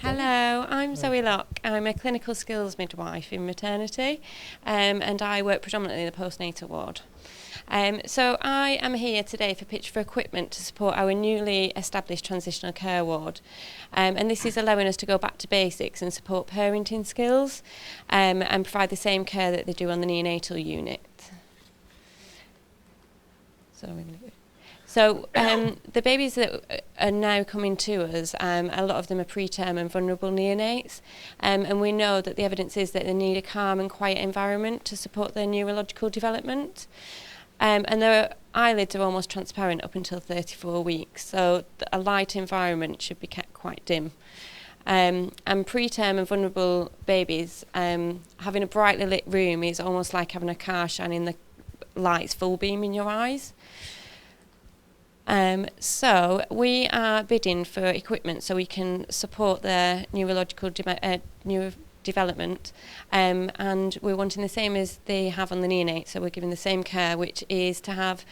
Hello, I'm Zoe Locke. I'm a clinical skills midwife in maternity, and I work predominantly in the postnatal ward. So I am here today for Pitch for Equipment to support our newly established transitional care ward. And this is allowing us to go back to basics and support parenting skills and provide the same care that they do on the neonatal unit. So the babies that are now coming to us, a lot of them are preterm and vulnerable neonates, and we know that the evidence is that they need a calm and quiet environment to support their neurological development. And their eyelids are almost transparent up until 34 weeks, so a light environment should be kept quite dim. And preterm and vulnerable babies, having a brightly lit room is almost like having a car shining the lights full beam in your eyes. So we are bidding for equipment so we can support their neurological development, and we're wanting the same as they have on the neonate, so we're giving the same care, which is to have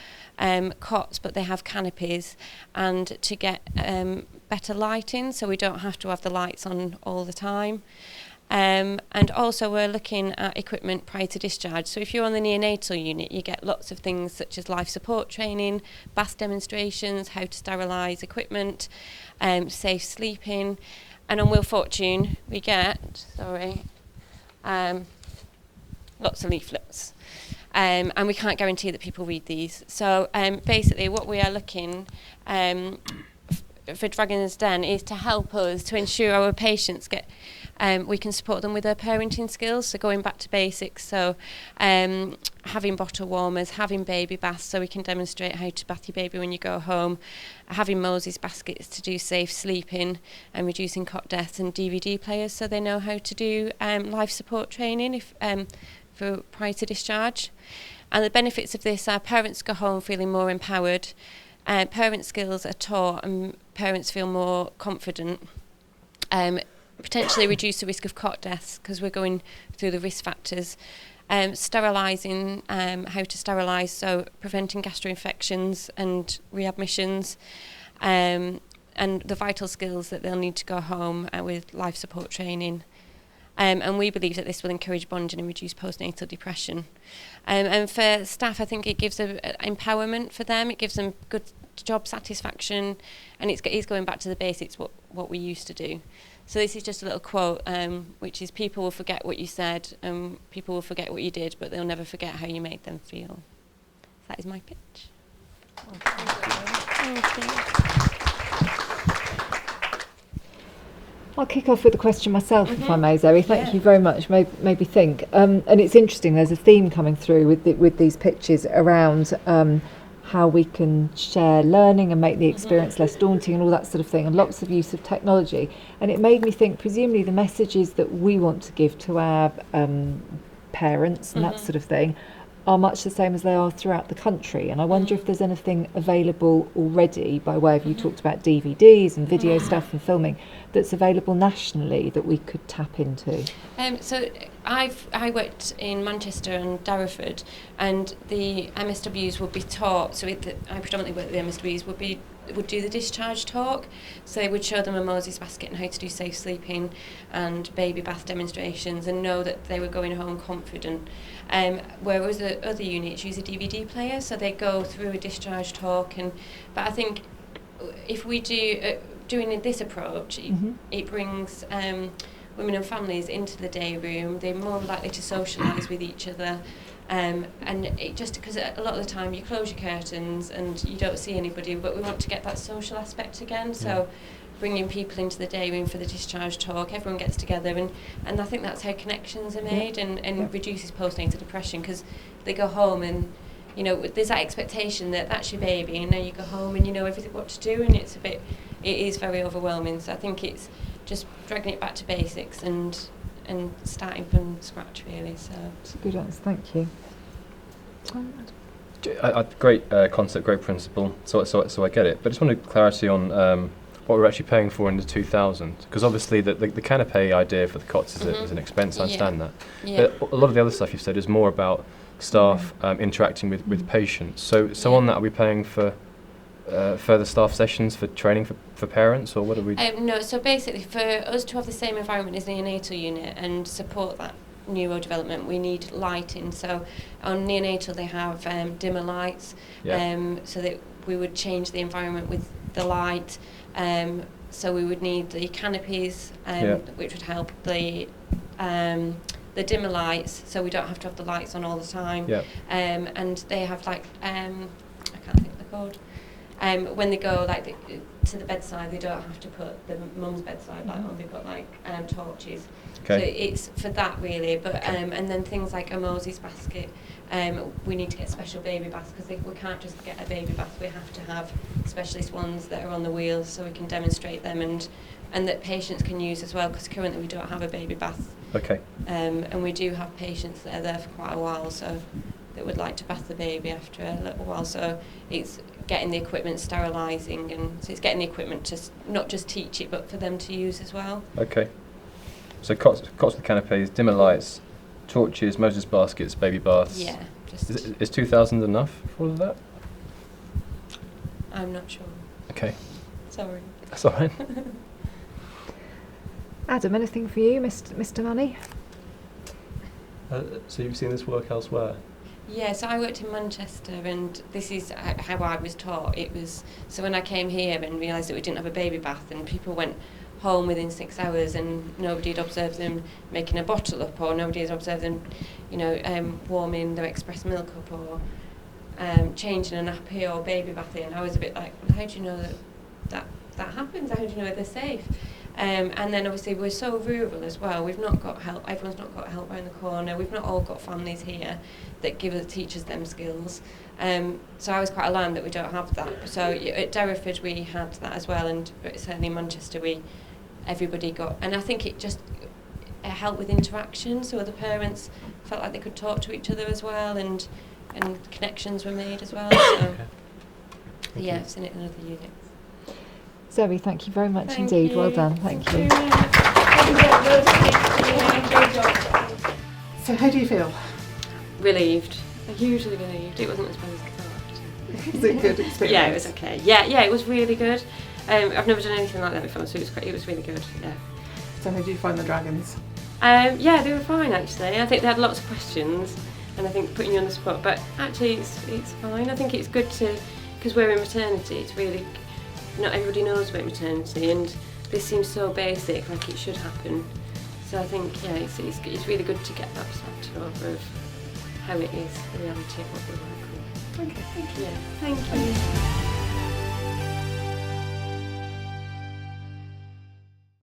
cots, but they have canopies, and to get better lighting so we don't have to have the lights on all the time. And also we're looking at equipment prior to discharge. So if you're on the neonatal unit, you get lots of things such as life support training, bath demonstrations, how to sterilise equipment, safe sleeping. And on Wheel Fortune, we get, lots of leaflets. And we can't guarantee that people read these. So basically what we are looking for Dragon's Den is to help us to ensure our patients get we can support them with their parenting skills, so going back to basics, so having bottle warmers, having baby baths so we can demonstrate how to bath your baby when you go home, having Moses baskets to do safe sleeping and reducing cot deaths, and DVD players so they know how to do life support training for prior to discharge. And the benefits of this are parents go home feeling more empowered, parent skills are taught and parents feel more confident, potentially reduce the risk of cot deaths because we're going through the risk factors, sterilising, how to sterilise, so preventing gastroinfections and readmissions, and the vital skills that they'll need to go home with life support training. And we believe that this will encourage bonding and reduce postnatal depression. And for staff, I think it gives empowerment for them, it gives them good job satisfaction, and it's going back to the basics, what we used to do. So this is just a little quote, which is, people will forget what you said, people will forget what you did, but they'll never forget how you made them feel. That is my pitch. Thank you. I'll kick off with a question myself, if I may, Zoe. Thank you very much. Made me think. And it's interesting, there's a theme coming through with these pitches around how we can share learning and make the experience less daunting and all that sort of thing, and lots of use of technology. And it made me think, presumably the messages that we want to give to our parents and that sort of thing are much the same as they are throughout the country. And I wonder if there's anything available already, by way of, you talked about DVDs and video stuff and filming, that's available nationally that we could tap into. So I worked in Manchester and Darrowford, and the MSWs would be taught, so I predominantly worked with the MSWs, would do the discharge talk, so they would show them a Moses basket and how to do safe sleeping and baby bath demonstrations, and know that they were going home confident. Whereas the other units use a DVD player, so they go through a discharge talk. But I think if we doing this approach, it brings women and families into the day room. They're more likely to socialise with each other. And it just, because a lot of the time you close your curtains and you don't see anybody, but we want to get that social aspect again. So bringing people into the day room for the discharge talk, everyone gets together, and I think that's how connections are made, and reduces postnatal depression, because they go home and, you know, there's that expectation that that's your baby, and now you go home and you know everything what to do, and it is very overwhelming. So I think it's just dragging it back to basics and starting from scratch, really. So it's a good answer, thank you. Great concept, great principle. So I get it, but I just wanted clarity on what we're actually paying for in the 2000, because obviously the canapé idea for the cots is an expense. I understand that. But a lot of the other stuff you've said is more about staff interacting with patients. So on that, are we paying for further staff sessions for training for parents, or what are we? No, so basically for us to have the same environment as the neonatal unit and support that neurodevelopment, we need lighting. So on neonatal they have dimmer lights, so that we would change the environment with the light. So we would need the canopies, which would help the dimmer lights, so we don't have to have the lights on all the time. And they have like I can't think of the code. When they go like to the bedside, they don't have to put the mum's bedside light on. They've got like torches. Okay. So it's for that really. But and then things like a Moses basket. We need to get special baby baths because we can't just get a baby bath. We have to have specialist ones that are on the wheels so we can demonstrate them and that patients can use as well, because currently we don't have a baby bath. Okay. And we do have patients that are there for quite a while, so that would like to bath the baby after a little while. So it's getting the equipment, sterilising, and so it's getting the equipment to not just teach it, but for them to use as well. Okay. So cots with canopies, dimmer lights, torches, Moses baskets, baby baths. Yeah. Just Is 2,000 enough for all of that? I'm not sure. Okay. Sorry. That's all right. Adam, anything for you, Mr. Money? So you've seen this work elsewhere? Yeah, so I worked in Manchester, and this is how I was taught. It was so when I came here and realised that we didn't have a baby bath, and people went home within 6 hours, and nobody had observed them making a bottle up, or nobody had observed them, warming their express milk up, or changing a nappy or baby bathing. And I was a bit like, well, how do you know that happens? How do you know they're safe? And then obviously we're so rural as well. We've not got help. Everyone's not got help around the corner. We've not all got families here that teach us them skills. So I was quite alarmed that we don't have that. So at Derriford we had that as well, and certainly in Manchester everybody got. And I think it just helped with interaction. So the parents felt like they could talk to each other as well, and connections were made as well. So yeah, I've seen it in other units. Zoe, thank you very much Thank indeed. you. Well done. Thank you. Very much. So how do you feel? Relieved. Hugely relieved. It wasn't as bad as I thought. Was it a good experience? Yeah, it was okay. Yeah, it was really good. I've never done anything like that before, so it was really good. Yeah. So how do you find the dragons? Yeah, they were fine actually. I think they had lots of questions, and I think putting you on the spot. But actually, it's fine. I think it's good because we're in maternity. It's really not everybody knows about maternity, and this seems so basic, like it should happen. So I think it's really good to get that perspective over of how it is, the reality of what we're like. Okay, thank you. Yeah, thank you.